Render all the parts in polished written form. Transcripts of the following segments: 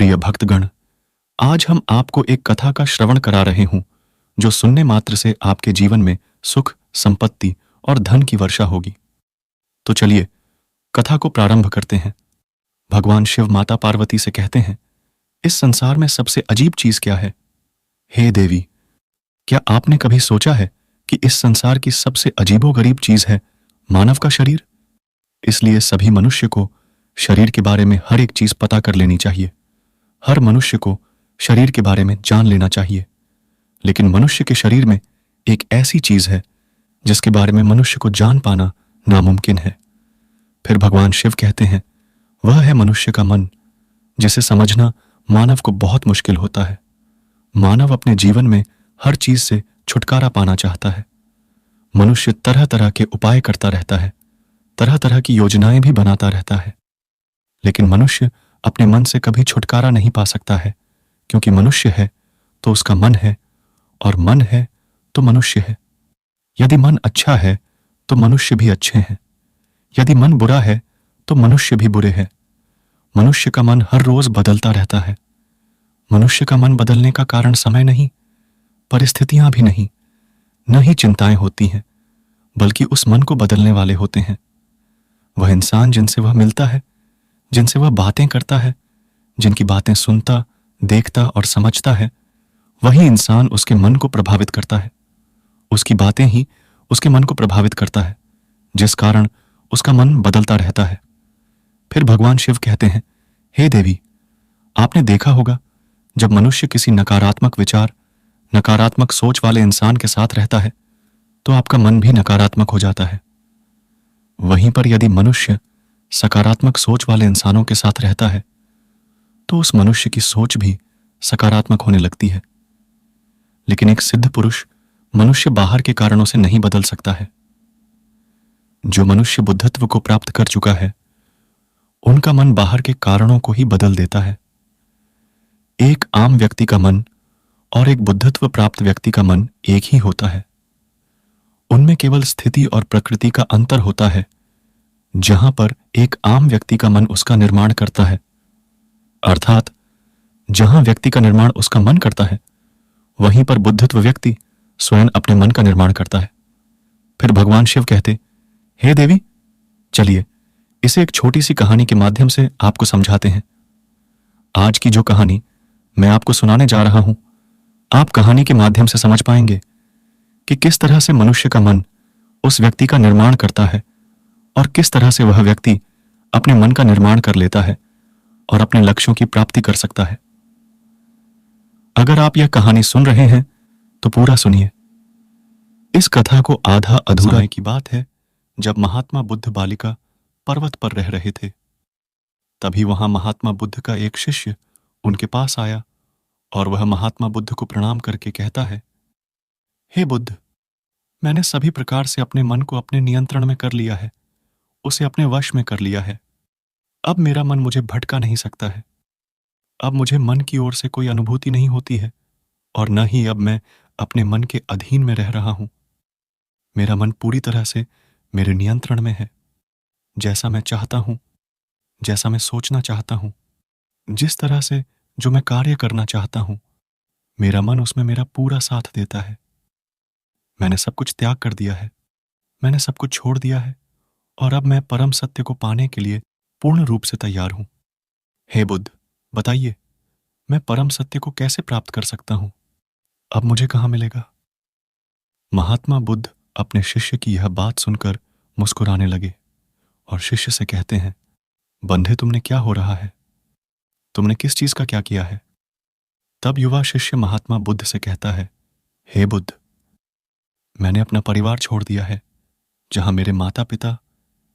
प्रिय भक्तगण, आज हम आपको एक कथा का श्रवण करा रहे हूं जो सुनने मात्र से आपके जीवन में सुख, संपत्ति और धन की वर्षा होगी। तो चलिए कथा को प्रारंभ करते हैं। भगवान शिव माता पार्वती से कहते हैं, इस संसार में सबसे अजीब चीज क्या है? हे देवी, क्या आपने कभी सोचा है कि इस संसार की सबसे अजीबोगरीब चीज है मानव का शरीर? इसलिए सभी मनुष्य को शरीर के बारे में हर एक चीज पता कर लेनी चाहिए। हर मनुष्य को शरीर के बारे में जान लेना चाहिए। लेकिन मनुष्य के शरीर में एक ऐसी चीज है जिसके बारे में मनुष्य को जान पाना नामुमकिन है। फिर भगवान शिव कहते हैं, वह है मनुष्य का मन, जिसे समझना मानव को बहुत मुश्किल होता है। मानव अपने जीवन में हर चीज से छुटकारा पाना चाहता है। मनुष्य तरह तरह के उपाय करता रहता है, तरह तरह की योजनाएं भी बनाता रहता है, लेकिन मनुष्य अपने मन से कभी छुटकारा नहीं पा सकता है, क्योंकि मनुष्य है तो उसका मन है, और मन है तो मनुष्य है। यदि मन अच्छा है तो मनुष्य भी अच्छे हैं, यदि मन बुरा है तो मनुष्य भी बुरे हैं। मनुष्य का मन हर रोज बदलता रहता है। मनुष्य का मन बदलने का कारण समय नहीं, परिस्थितियां भी नहीं, न ही चिंताएं होती हैं, बल्कि उस मन को बदलने वाले होते हैं वह इंसान जिनसे वह मिलता है, जिनसे वह बातें करता है, जिनकी बातें सुनता, देखता और समझता है। वही इंसान उसके मन को प्रभावित करता है। उसकी बातें ही उसके मन को प्रभावित करता है, जिस कारण उसका मन बदलता रहता है। फिर भगवान शिव कहते हैं, हे देवी, आपने देखा होगा जब मनुष्य किसी नकारात्मक विचार, नकारात्मक सोच वाले इंसान के साथ रहता है तो आपका मन भी नकारात्मक हो जाता है। वहीं पर यदि मनुष्य सकारात्मक सोच वाले इंसानों के साथ रहता है तो उस मनुष्य की सोच भी सकारात्मक होने लगती है। लेकिन एक सिद्ध पुरुष मनुष्य बाहर के कारणों से नहीं बदल सकता है। जो मनुष्य बुद्धत्व को प्राप्त कर चुका है उनका मन बाहर के कारणों को ही बदल देता है। एक आम व्यक्ति का मन और एक बुद्धत्व प्राप्त व्यक्ति का मन एक ही होता है। उनमें केवल स्थिति और प्रकृति का अंतर होता है। जहां पर एक आम व्यक्ति का मन उसका निर्माण करता है, अर्थात जहां व्यक्ति का निर्माण उसका मन करता है, वहीं पर बुद्धत्व व्यक्ति स्वयं अपने मन का निर्माण करता है। फिर भगवान शिव कहते, हे देवी, चलिए इसे एक छोटी सी कहानी के माध्यम से आपको समझाते हैं। आज की जो कहानी मैं आपको सुनाने जा रहा हूं, आप कहानी के माध्यम से समझ पाएंगे कि किस तरह से मनुष्य का मन उस व्यक्ति का निर्माण करता है और किस तरह से वह व्यक्ति अपने मन का निर्माण कर लेता है और अपने लक्ष्यों की प्राप्ति कर सकता है। अगर आप यह कहानी सुन रहे हैं तो पूरा सुनिए। इस कथा को आधा अधूरा की बात है जब महात्मा बुद्ध बालिका पर्वत पर रह रहे थे। तभी वहां महात्मा बुद्ध का एक शिष्य उनके पास आया और वह महात्मा बुद्ध को प्रणाम करके कहता है, हे बुद्ध, मैंने सभी प्रकार से अपने मन को अपने नियंत्रण में कर लिया है, उसे अपने वश में कर लिया है। अब मेरा मन मुझे भटका नहीं सकता है। अब मुझे मन की ओर से कोई अनुभूति नहीं होती है और न ही अब मैं अपने मन के अधीन में रह रहा हूं। मेरा मन पूरी तरह से मेरे नियंत्रण में है। जैसा मैं चाहता हूं, जैसा मैं सोचना चाहता हूं, जिस तरह से जो मैं कार्य करना चाहता हूं, मेरा मन उसमें मेरा पूरा साथ देता है। मैंने सब कुछ त्याग कर दिया है, मैंने सब कुछ छोड़ दिया है और अब मैं परम सत्य को पाने के लिए पूर्ण रूप से तैयार हूं। हे बुद्ध, बताइए, मैं परम सत्य को कैसे प्राप्त कर सकता हूं? अब मुझे कहां मिलेगा? महात्मा बुद्ध अपने शिष्य की यह बात सुनकर मुस्कुराने लगे और शिष्य से कहते हैं, बंधे, तुमने क्या हो रहा है? तुमने किस चीज का क्या किया है? तब युवा शिष्य महात्मा बुद्ध से कहता है, हे बुद्ध, मैंने अपना परिवार छोड़ दिया है, जहां मेरे माता पिता,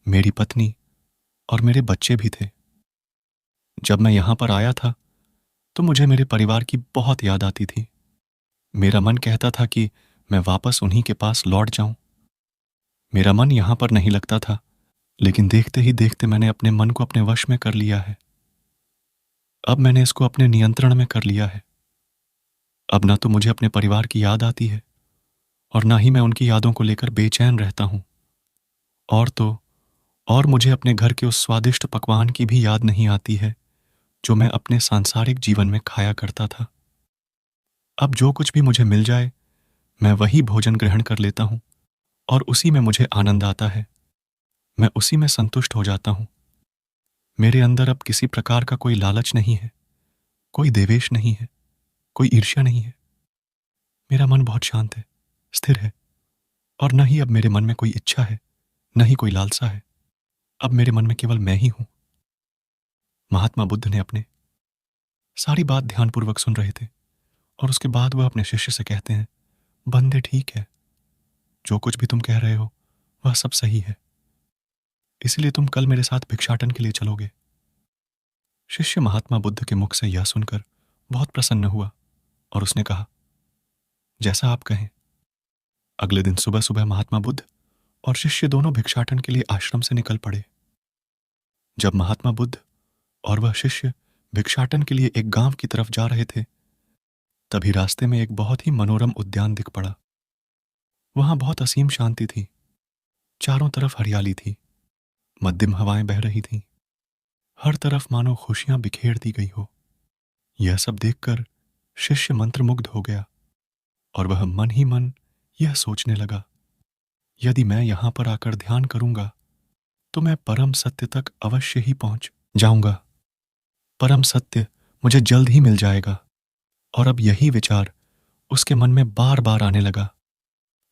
मेरी पत्नी और मेरे बच्चे भी थे। जब मैं यहां पर आया था तो मुझे मेरे परिवार की बहुत याद आती थी। मेरा मन कहता था कि मैं वापस उन्हीं के पास लौट जाऊं। मेरा मन यहां पर नहीं लगता था, लेकिन देखते ही देखते मैंने अपने मन को अपने वश में कर लिया है। अब मैंने इसको अपने नियंत्रण में कर लिया है। अब ना तो मुझे अपने परिवार की याद आती है और ना ही मैं उनकी यादों को लेकर बेचैन रहता हूं। और मुझे अपने घर के उस स्वादिष्ट पकवान की भी याद नहीं आती है जो मैं अपने सांसारिक जीवन में खाया करता था। अब जो कुछ भी मुझे मिल जाए, मैं वही भोजन ग्रहण कर लेता हूँ और उसी में मुझे आनंद आता है। मैं उसी में संतुष्ट हो जाता हूँ। मेरे अंदर अब किसी प्रकार का कोई लालच नहीं है, कोई देवेश नहीं है, कोई ईर्ष्या नहीं है। मेरा मन बहुत शांत है, स्थिर है और न ही अब मेरे मन में कोई इच्छा है, न ही कोई लालसा है। अब मेरे मन में केवल मैं ही हूँ। महात्मा बुद्ध ने अपने सारी बात ध्यानपूर्वक सुन रहे थे और उसके बाद वह अपने शिष्य से कहते हैं, बंदे ठीक है, जो कुछ भी तुम कह रहे हो वह सब सही है, इसलिए तुम कल मेरे साथ भिक्षाटन के लिए चलोगे। शिष्य महात्मा बुद्ध के मुख से यह सुनकर बहुत प्रसन्न हुआ और उसने कहा, जैसा आप कहें। अगले दिन सुबह सुबह महात्मा बुद्ध और शिष्य दोनों भिक्षाटन के लिए आश्रम से निकल पड़े। जब महात्मा बुद्ध और वह शिष्य भिक्षाटन के लिए एक गांव की तरफ जा रहे थे, तभी रास्ते में एक बहुत ही मनोरम उद्यान दिख पड़ा। वहां बहुत असीम शांति थी, चारों तरफ हरियाली थी, मध्यम हवाएं बह रही थीं, हर तरफ मानो खुशियां बिखेर दी गई हो। यह सब देखकर शिष्य मंत्रमुग्ध हो गया और वह मन ही मन यह सोचने लगा, यदि मैं यहां पर आकर ध्यान करूंगा तो मैं परम सत्य तक अवश्य ही पहुंच जाऊंगा। परम सत्य मुझे जल्द ही मिल जाएगा। और अब यही विचार उसके मन में बार बार आने लगा।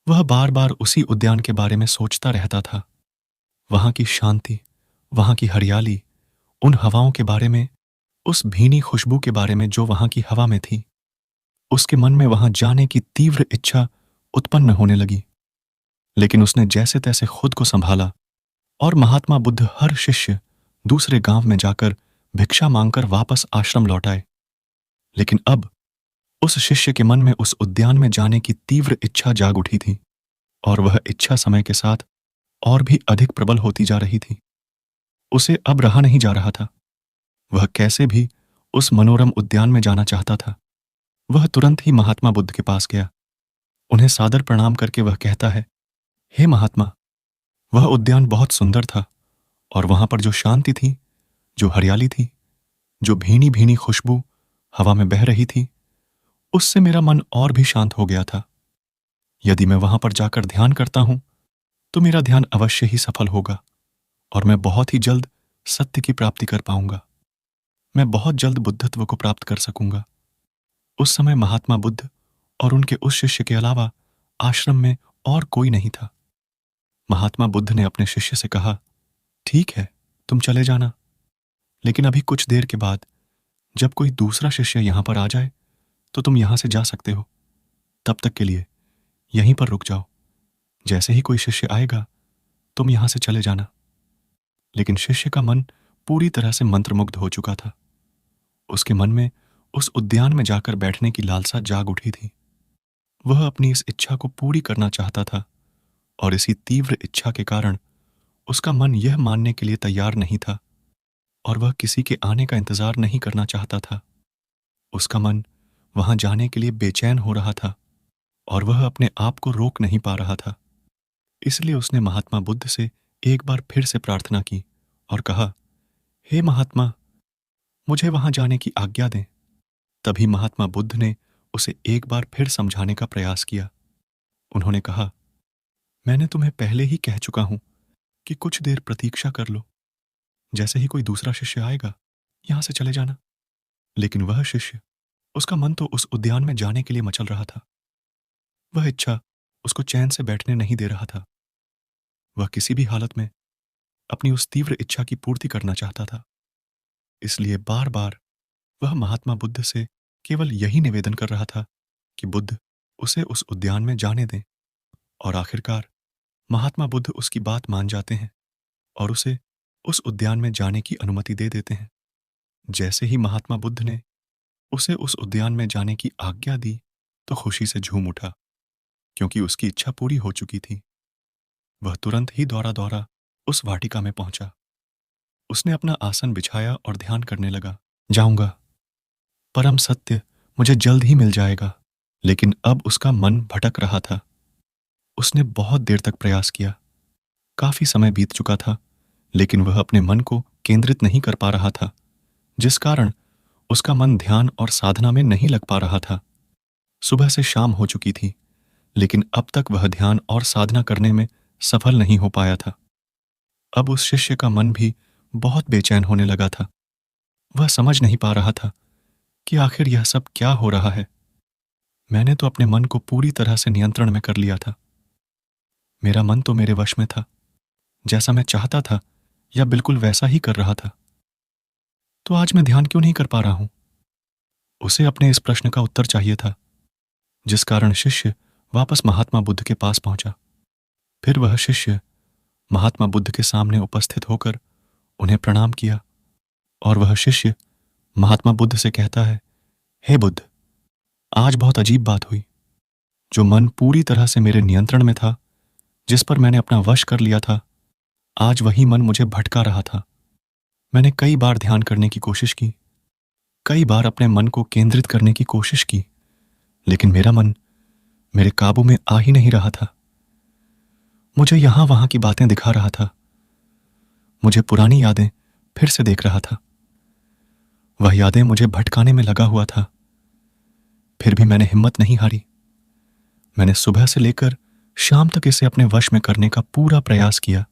वह बार बार उसी उद्यान के बारे में सोचता रहता था। वहां की शांति, वहां की हरियाली, उन हवाओं के बारे में, उस भीनी खुशबू के बारे में जो वहां की हवा में थी। उसके मन में वहां जाने की तीव्र इच्छा उत्पन्न होने लगी। लेकिन उसने जैसे तैसे खुद को संभाला और महात्मा बुद्ध हर शिष्य दूसरे गांव में जाकर भिक्षा मांगकर वापस आश्रम लौट आए। लेकिन अब उस शिष्य के मन में उस उद्यान में जाने की तीव्र इच्छा जाग उठी थी और वह इच्छा समय के साथ और भी अधिक प्रबल होती जा रही थी। उसे अब रहा नहीं जा रहा था। वह कैसे भी उस मनोरम उद्यान में जाना चाहता था। वह तुरंत ही महात्मा बुद्ध के पास गया। उन्हें सादर प्रणाम करके वह कहता है, हे महात्मा, वह उद्यान बहुत सुंदर था और वहां पर जो शांति थी, जो हरियाली थी, जो भीनी भीनी खुशबू हवा में बह रही थी, उससे मेरा मन और भी शांत हो गया था। यदि मैं वहां पर जाकर ध्यान करता हूं तो मेरा ध्यान अवश्य ही सफल होगा और मैं बहुत ही जल्द सत्य की प्राप्ति कर पाऊंगा। मैं बहुत जल्द बुद्धत्व को प्राप्त कर सकूंगा। उस समय महात्मा बुद्ध और उनके उस शिष्य के अलावा आश्रम में और कोई नहीं था। महात्मा बुद्ध ने अपने शिष्य से कहा, ठीक है, तुम चले जाना, लेकिन अभी कुछ देर के बाद जब कोई दूसरा शिष्य यहां पर आ जाए तो तुम यहां से जा सकते हो। तब तक के लिए यहीं पर रुक जाओ। जैसे ही कोई शिष्य आएगा तुम यहां से चले जाना। लेकिन शिष्य का मन पूरी तरह से मंत्रमुग्ध हो चुका था। उसके मन में उस उद्यान में जाकर बैठने की लालसा जाग उठी थी। वह अपनी इस इच्छा को पूरी करना चाहता था और इसी तीव्र इच्छा के कारण उसका मन यह मानने के लिए तैयार नहीं था और वह किसी के आने का इंतजार नहीं करना चाहता था। उसका मन वहां जाने के लिए बेचैन हो रहा था और वह अपने आप को रोक नहीं पा रहा था। इसलिए उसने महात्मा बुद्ध से एक बार फिर से प्रार्थना की और कहा, हे महात्मा, मुझे वहां जाने की आज्ञा दें। तभी महात्मा बुद्ध ने उसे एक बार फिर समझाने का प्रयास किया। उन्होंने कहा, मैंने तुम्हें पहले ही कह चुका हूं कि कुछ देर प्रतीक्षा कर लो। जैसे ही कोई दूसरा शिष्य आएगा यहां से चले जाना। लेकिन वह शिष्य, उसका मन तो उस उद्यान में जाने के लिए मचल रहा था। वह इच्छा उसको चैन से बैठने नहीं दे रहा था। वह किसी भी हालत में अपनी उस तीव्र इच्छा की पूर्ति करना चाहता था। इसलिए बार बार वह महात्मा बुद्ध से केवल यही निवेदन कर रहा था कि बुद्ध उसे उस उद्यान में जाने दें। और आखिरकार महात्मा बुद्ध उसकी बात मान जाते हैं और उसे उस उद्यान में जाने की अनुमति दे देते हैं। जैसे ही महात्मा बुद्ध ने उसे उस उद्यान में जाने की आज्ञा दी तो खुशी से झूम उठा, क्योंकि उसकी इच्छा पूरी हो चुकी थी। वह तुरंत ही दौड़ा दौड़ा उस वाटिका में पहुंचा। उसने अपना आसन बिछाया और ध्यान करने लगा। जाऊंगा, परम सत्य मुझे जल्द ही मिल जाएगा। लेकिन अब उसका मन भटक रहा था। उसने बहुत देर तक प्रयास किया। काफी समय बीत चुका था, लेकिन वह अपने मन को केंद्रित नहीं कर पा रहा था। जिस कारण उसका मन ध्यान और साधना में नहीं लग पा रहा था। सुबह से शाम हो चुकी थी, लेकिन अब तक वह ध्यान और साधना करने में सफल नहीं हो पाया था। अब उस शिष्य का मन भी बहुत बेचैन होने लगा था। वह समझ नहीं पा रहा था कि आखिर यह सब क्या हो रहा है। मैंने तो अपने मन को पूरी तरह से नियंत्रण में कर लिया था। मेरा मन तो मेरे वश में था। जैसा मैं चाहता था या बिल्कुल वैसा ही कर रहा था। तो आज मैं ध्यान क्यों नहीं कर पा रहा हूं? उसे अपने इस प्रश्न का उत्तर चाहिए था, जिस कारण शिष्य वापस महात्मा बुद्ध के पास पहुंचा। फिर वह शिष्य महात्मा बुद्ध के सामने उपस्थित होकर उन्हें प्रणाम किया और वह शिष्य महात्मा बुद्ध से कहता है, हे बुद्ध, आज बहुत अजीब बात हुई। जो मन पूरी तरह से मेरे नियंत्रण में था, जिस पर मैंने अपना वश कर लिया था, आज वही मन मुझे भटका रहा था। मैंने कई बार ध्यान करने की कोशिश की, कई बार अपने मन को केंद्रित करने की कोशिश की, लेकिन मेरा मन मेरे काबू में आ ही नहीं रहा था। मुझे यहां वहां की बातें दिखा रहा था, मुझे पुरानी यादें फिर से देख रहा था। वह यादें मुझे भटकाने में लगा हुआ था। फिर भी मैंने हिम्मत नहीं हारी। मैंने सुबह से लेकर शाम तक इसे अपने वश में करने का पूरा प्रयास किया,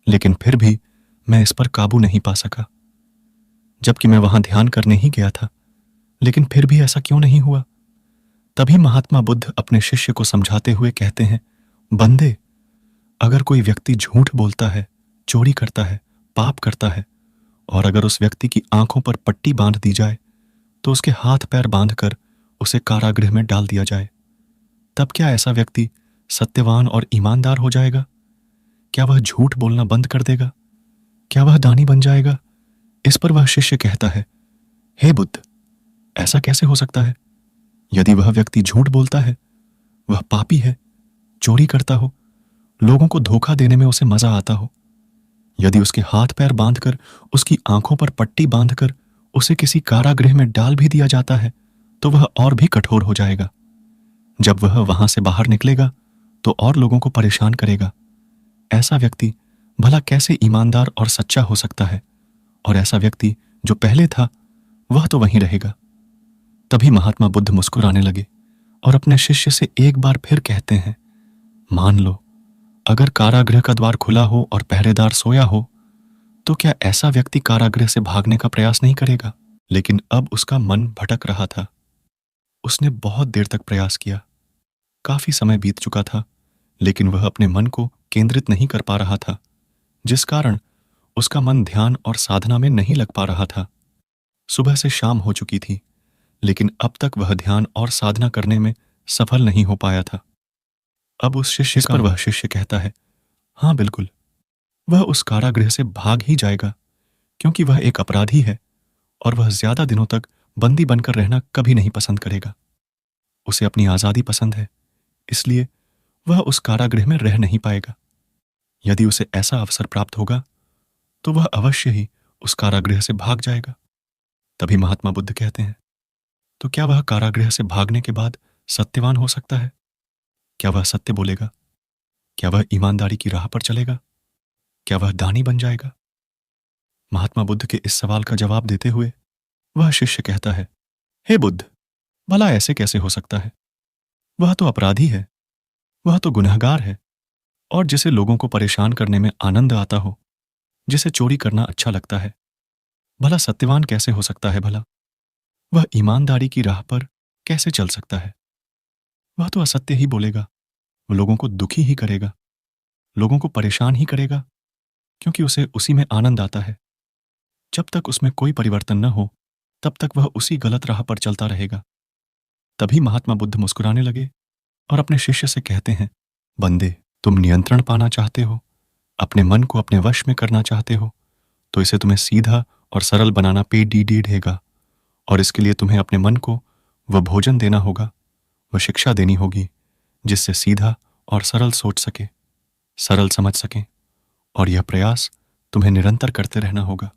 लेकिन फिर भी मैं इस पर काबू नहीं पा सका। जबकि मैं वहां ध्यान करने ही गया था, लेकिन फिर भी ऐसा क्यों नहीं हुआ? तभी महात्मा बुद्ध अपने शिष्य को समझाते हुए कहते हैं, बंदे, अगर कोई व्यक्ति झूठ बोलता है, चोरी करता है, पाप करता है, और अगर उस व्यक्ति की आंखों पर पट्टी बांध दी जाए, तो उसके हाथ पैर बांधकर उसे कारागृह में डाल दिया जाए, तब क्या ऐसा व्यक्ति सत्यवान और ईमानदार हो जाएगा? क्या वह झूठ बोलना बंद कर देगा? क्या वह दानी बन जाएगा? इस पर वह शिष्य कहता है, हे बुद्ध, ऐसा कैसे हो सकता है? यदि वह व्यक्ति झूठ बोलता है, वह पापी है, चोरी करता हो, लोगों को धोखा देने में उसे मजा आता हो, यदि उसके हाथ पैर बांधकर, उसकी आंखों पर पट्टी बांधकर उसे किसी कारागृह में डाल भी दिया जाता है, तो वह और भी कठोर हो जाएगा। जब वह वहां से बाहर निकलेगा तो और लोगों को परेशान करेगा। ऐसा व्यक्ति भला कैसे ईमानदार और सच्चा हो सकता है? और ऐसा व्यक्ति जो पहले था, वह तो वहीं रहेगा। तभी महात्मा बुद्ध मुस्कुराने लगे और अपने शिष्य से एक बार फिर कहते हैं, मान लो, अगर कारागृह का द्वार खुला हो और पहरेदार सोया हो, तो क्या ऐसा व्यक्ति कारागृह से भागने का प्रयास नहीं करेगा? लेकिन अब उसका मन भटक रहा था। उसने बहुत देर तक प्रयास किया, काफी समय बीत चुका था, लेकिन वह अपने मन को केंद्रित नहीं कर पा रहा था, जिस कारण उसका मन ध्यान और साधना में नहीं लग पा रहा था। सुबह से शाम हो चुकी थी, लेकिन अब तक वह ध्यान और साधना करने में सफल नहीं हो पाया था। अब उस शिष्य पर वह शिष्य कहता है, हाँ बिल्कुल, वह उस कारागृह से भाग ही जाएगा, क्योंकि वह एक अपराधी है और वह ज्यादा दिनों तक बंदी बनकर रहना कभी नहीं पसंद करेगा। उसे अपनी आजादी पसंद है, इसलिए वह उस कारागृह में रह नहीं पाएगा। यदि उसे ऐसा अवसर प्राप्त होगा, तो वह अवश्य ही उस कारागृह से भाग जाएगा। तभी महात्मा बुद्ध कहते हैं, तो क्या वह कारागृह से भागने के बाद सत्यवान हो सकता है? क्या वह सत्य बोलेगा? क्या वह ईमानदारी की राह पर चलेगा? क्या वह दानी बन जाएगा? महात्मा बुद्ध के इस सवाल का जवाब देते हुए वह शिष्य कहता है, हे बुद्ध, भला ऐसे कैसे हो सकता है? वह तो अपराधी है, वह तो गुनहगार है, और जिसे लोगों को परेशान करने में आनंद आता हो, जिसे चोरी करना अच्छा लगता है, भला सत्यवान कैसे हो सकता है? भला वह ईमानदारी की राह पर कैसे चल सकता है? वह तो असत्य ही बोलेगा, वह लोगों को दुखी ही करेगा, लोगों को परेशान ही करेगा, क्योंकि उसे उसी में आनंद आता है। जब तक उसमें कोई परिवर्तन न हो, तब तक वह उसी गलत राह पर चलता रहेगा। तभी महात्मा बुद्ध मुस्कुराने लगे और अपने शिष्य से कहते हैं, बंदे, तुम नियंत्रण पाना चाहते हो, अपने मन को अपने वश में करना चाहते हो, तो इसे तुम्हें सीधा और सरल बनाना पेढ़ेगा, और इसके लिए तुम्हें अपने मन को वह भोजन देना होगा, वह शिक्षा देनी होगी, जिससे सीधा और सरल सोच सके, सरल समझ सके, और यह प्रयास तुम्हें निरंतर करते रहना होगा।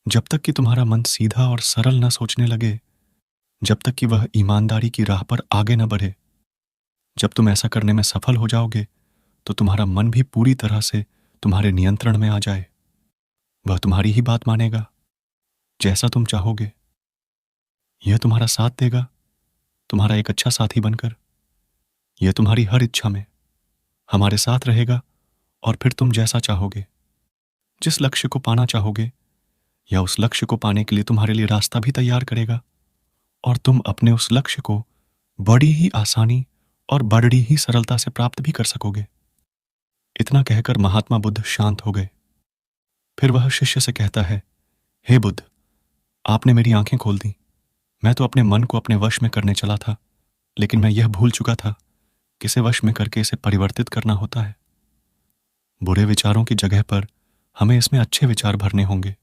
जब तक कि तुम्हारा मन सीधा और सरल न सोचने लगे, जब तक कि वह ईमानदारी की राह पर आगे न बढ़े। जब तुम ऐसा करने में सफल हो जाओगे, तो तुम्हारा मन भी पूरी तरह से तुम्हारे नियंत्रण में आ जाए। वह तुम्हारी ही बात मानेगा, जैसा तुम चाहोगे। यह तुम्हारा साथ देगा, तुम्हारा एक अच्छा साथी बनकर। यह तुम्हारी हर इच्छा में हमारे साथ रहेगा और फिर तुम जैसा चाहोगे, जिस लक्ष्य को पाना चाहोगे या उस लक्ष्य को पाने के लिए तुम्हारे लिए रास्ता भी तैयार करेगा और तुम अपने उस लक्ष्य को बड़ी ही आसानी और बड़ी ही सरलता से प्राप्त भी कर सकोगे। इतना कहकर महात्मा बुद्ध शांत हो गए। फिर वह शिष्य से कहता है, हे बुद्ध, आपने मेरी आंखें खोल दी। मैं तो अपने मन को अपने वश में करने चला था, लेकिन मैं यह भूल चुका था कि इसे वश में करके इसे परिवर्तित करना होता है। बुरे विचारों की जगह पर हमें इसमें अच्छे विचार भरने होंगे।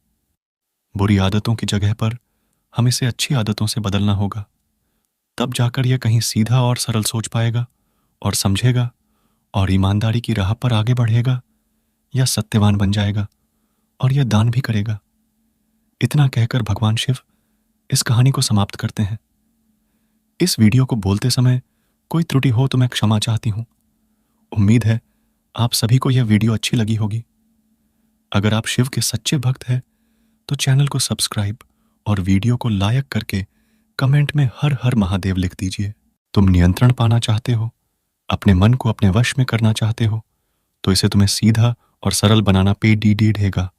बुरी आदतों की जगह पर हम इसे अच्छी आदतों से बदलना होगा। तब जाकर यह कहीं सीधा और सरल सोच पाएगा और समझेगा और ईमानदारी की राह पर आगे बढ़ेगा या सत्यवान बन जाएगा और यह दान भी करेगा। इतना कहकर भगवान शिव इस कहानी को समाप्त करते हैं। इस वीडियो को बोलते समय कोई त्रुटि हो तो मैं क्षमा चाहती हूं। उम्मीद है आप सभी को यह वीडियो अच्छी लगी होगी। अगर आप शिव के सच्चे भक्त हैं तो चैनल को सब्सक्राइब और वीडियो को लाइक करके कमेंट में हर हर महादेव लिख दीजिए। तुम नियंत्रण पाना चाहते हो, अपने मन को अपने वश में करना चाहते हो, तो इसे तुम्हें सीधा और सरल बनाना पेडीडेगा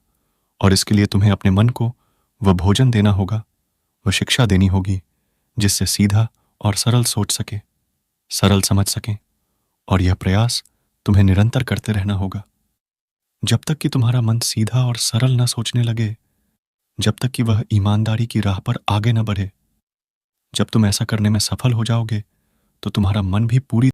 और इसके लिए तुम्हें अपने मन को वह भोजन देना होगा, वह शिक्षा देनी होगी जिससे सीधा और सरल सोच सके, सरल समझ सके। और यह प्रयास तुम्हें निरंतर करते रहना होगा जब तक कि तुम्हारा मन सीधा और सरल न सोचने लगे, जब तक कि वह ईमानदारी की राह पर आगे न बढ़े। जब तुम ऐसा करने में सफल हो जाओगे तो तुम्हारा मन भी पूरी